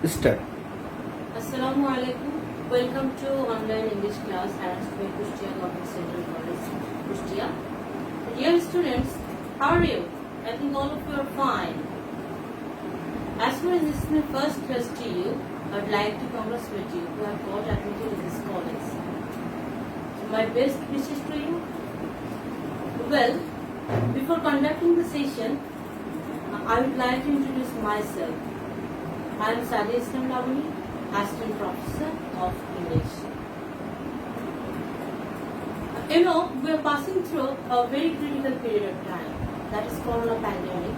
Start. Assalamu alaikum. Welcome to online English class arranged by Kushtia Government Central College, Kushtia. Dear students, how are you? I think all of you are fine. As far as this is my first class to you, I would like to congratulate you who have got admitted in this college. So my best wishes to you. Well, before conducting the session, I would like to introduce myself. I am Sadia Laboni, Assistant Professor of English. You know, we are passing through a very critical period of time, that is Corona pandemic.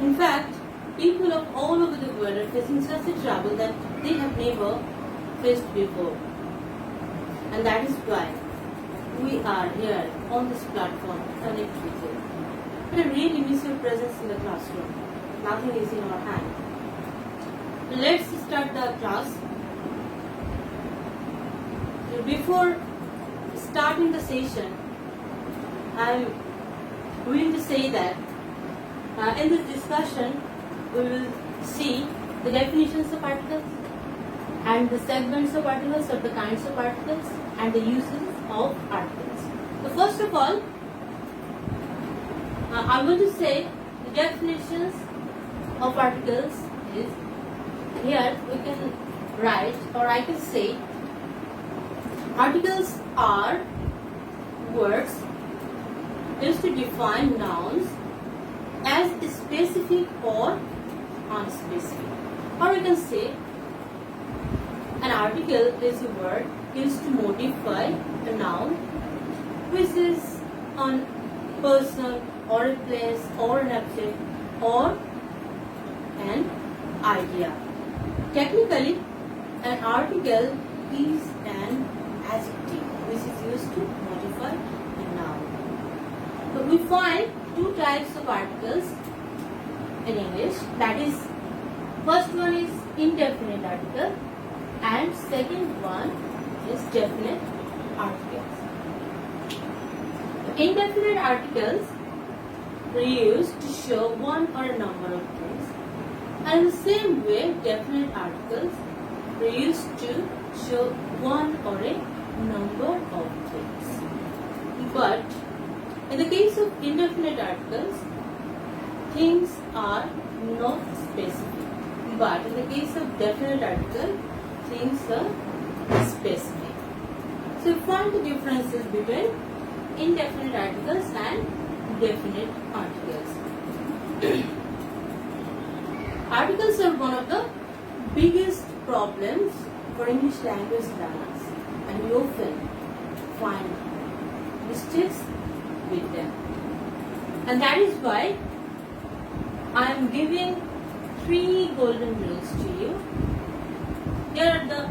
In fact, people of all over the world are facing such a trouble that they have never faced before. And that is why we are here on this platform to connect with you. But I really miss your presence in the classroom. Nothing is in our hand. Let's start the class. Before starting the session, I'm going to say that in this discussion we will see the definitions of articles and the segments of articles, or the kinds of articles, and the uses of articles. So first of all, I'm going to say the definitions of articles is, here we can write, or I can say, articles are words used to define nouns as specific or unspecific. Or we can say an article is a word used to modify a noun which is on person or a place or an object or an idea. Technically, an article is an adjective which is used to modify a noun. So we find two types of articles in English. That is, first one is indefinite article and second one is definite articles. Indefinite articles are used to show one or a number of things, and in the same way definite articles are used to show one or a number of things. But in the case of indefinite articles, things are not specific. But in the case of definite article, things are specific. So we find the differences between indefinite articles and definite articles. Articles are one of the biggest problems for English language learners, and we often find mistakes with them. And that is why I am giving 3 golden rules to you. Here are the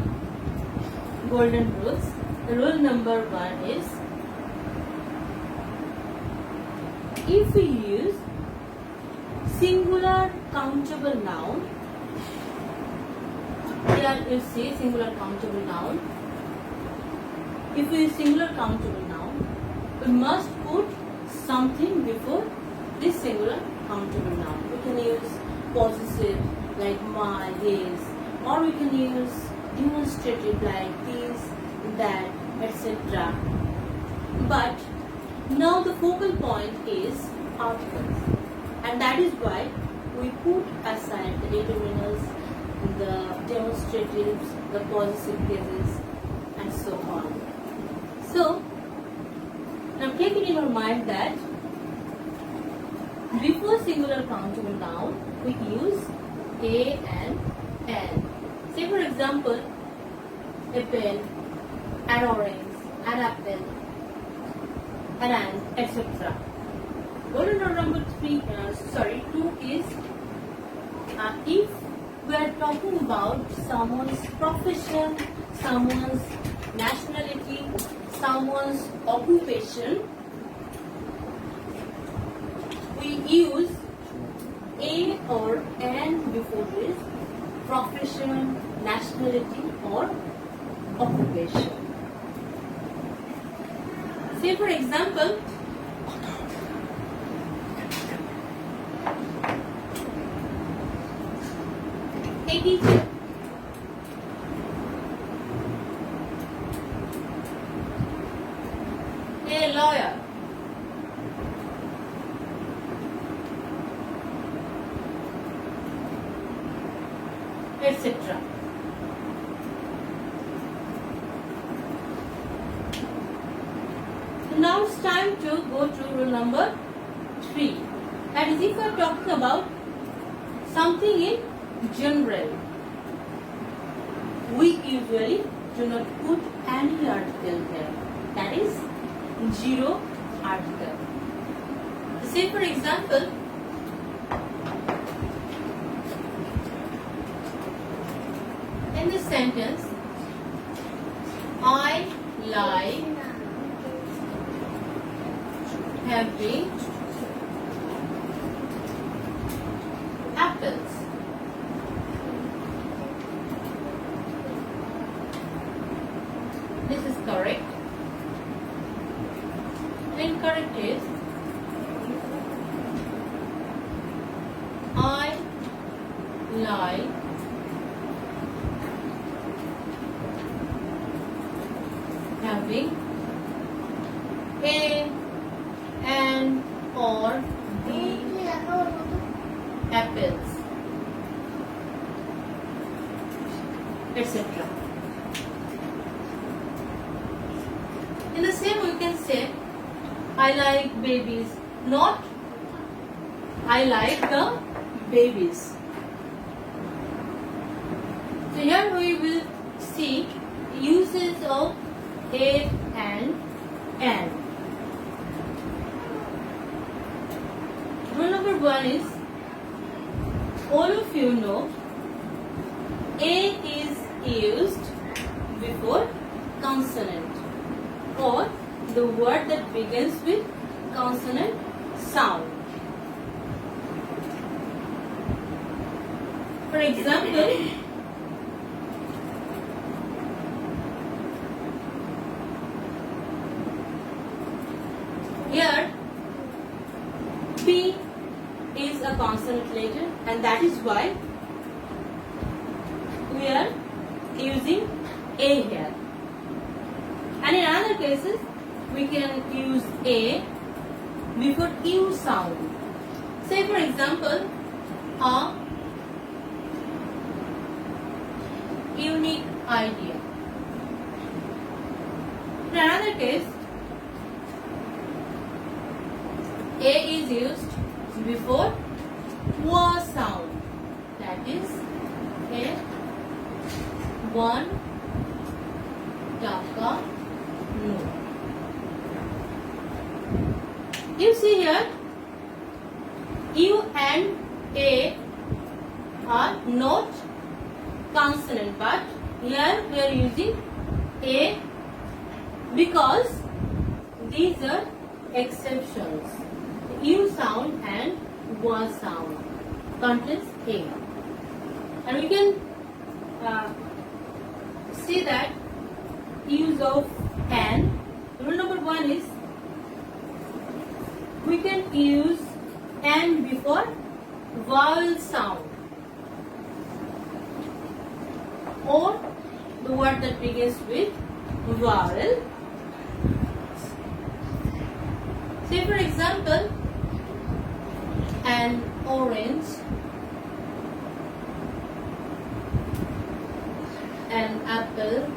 golden rules. Rule number 1 is, if we use singular countable noun, here you see singular countable noun. If we use singular countable noun, we must put something before this singular countable noun. We can use possessive like my, his, or we can use demonstrative like this, that, etc. But now the focal point is articles, and that is why we put aside the determiners, the demonstratives, the possessive cases, and so on. So now take it in your mind that before singular countable noun we use a and an. Say for example, a pen, an orange, an apple, an ant, etc. Golden rule number 2 is, if we are talking about someone's profession, someone's nationality, someone's occupation, we use a or an before this profession, nationality or occupation. Say for example, take teacher. A lawyer. Etc. Now it's time to go to rule number 3. That is, if we are talking about something in general, we usually do not put any article there. That is zero article. Say for example, in this sentence, I like having apples. This is correct. Incorrect is I like having a, an, or the apples, etc. In the same way, we can say I like babies, not I like the babies. So here we will see uses of a and an. Rule number 1 is, all of you know a is used before consonant or the word that begins with consonant sound. For example, here P is a consonant letter, and that is why we are using A here. And in other cases, we can use A before U sound. Say for example, a unique idea. In another case, A is used before wa sound. That is a one taka no. You see here, U and A are not consonant, but here we are using A because these are exceptions. U sound and wa sound contains A, and we can see that use of an. Rule number 1 is, we can use an before vowel sound or the word that begins with vowel. Say for example, an orange, an apple,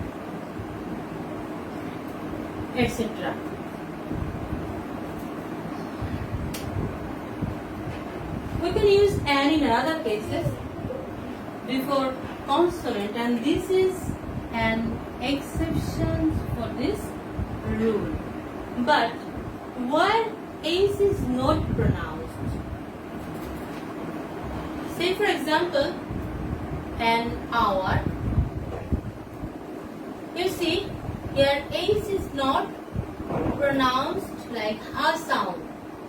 etc. We can use an in other cases before consonant, and this is an exception for this rule. But where S is not pronounced, say for example, an hour, you see here S is not pronounced like a sound,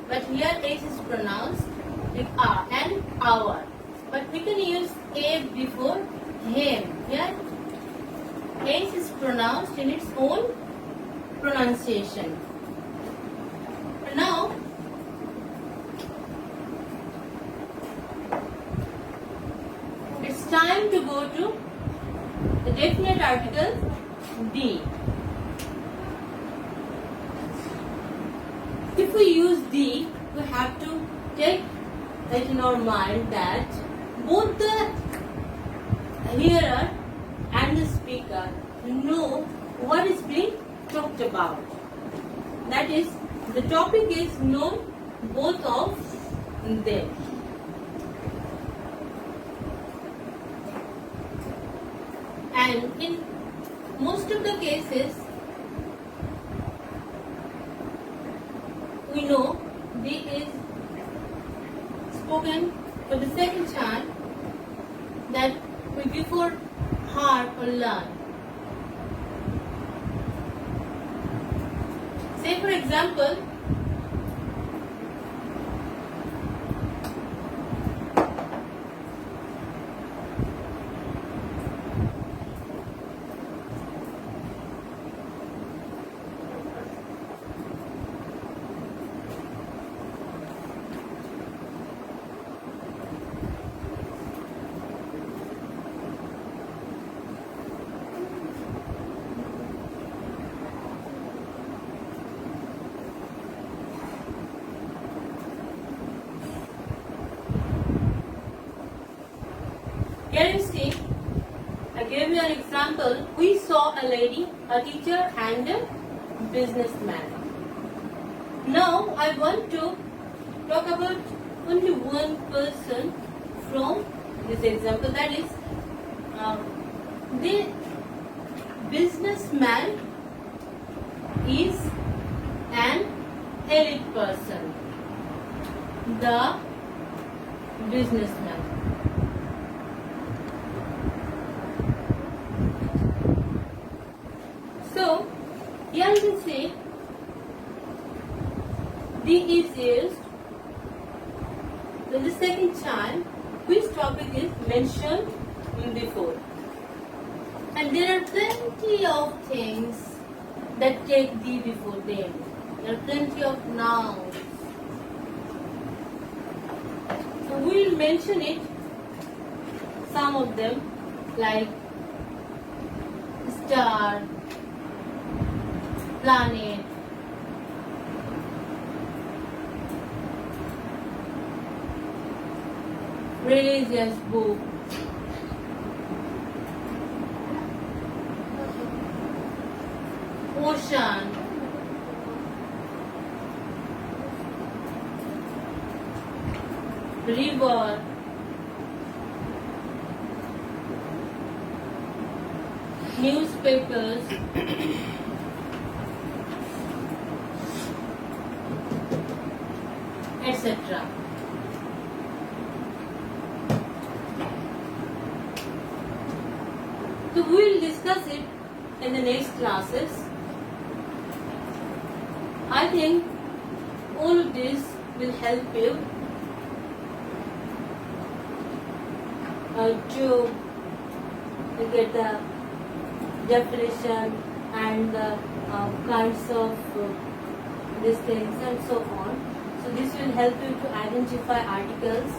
but here S is pronounced like a, an hour. But we can use A before him. Here S is pronounced in its own pronunciation. Now it's time to go to the definite article the. If we use the, we have to take it in our mind that both the hearer and the speaker know what is being talked about. That is, the topic is known both of them. And in most of the cases, we know the is spoken for the second time that we before heard or learn. Say for example, here you see, I gave you an example. We saw a lady, a teacher and a businessman. Now I want to talk about only one person from this example, that is the businessman is an elite person. The businessman. So, here we say the is used when the second time which topic is mentioned before. And there are plenty of things that take the before them. There are plenty of nouns. So we will mention it, some of them, like star, planet, religious book, ocean, river, newspapers, etc. So we will discuss it in the next classes. I think all of this will help you to get the definition and the kinds of these things and so on. So this will help you to identify articles.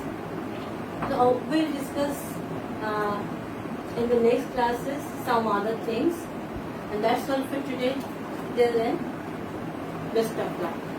So we'll discuss in the next classes some other things. And that's all for today. Till then, best of luck.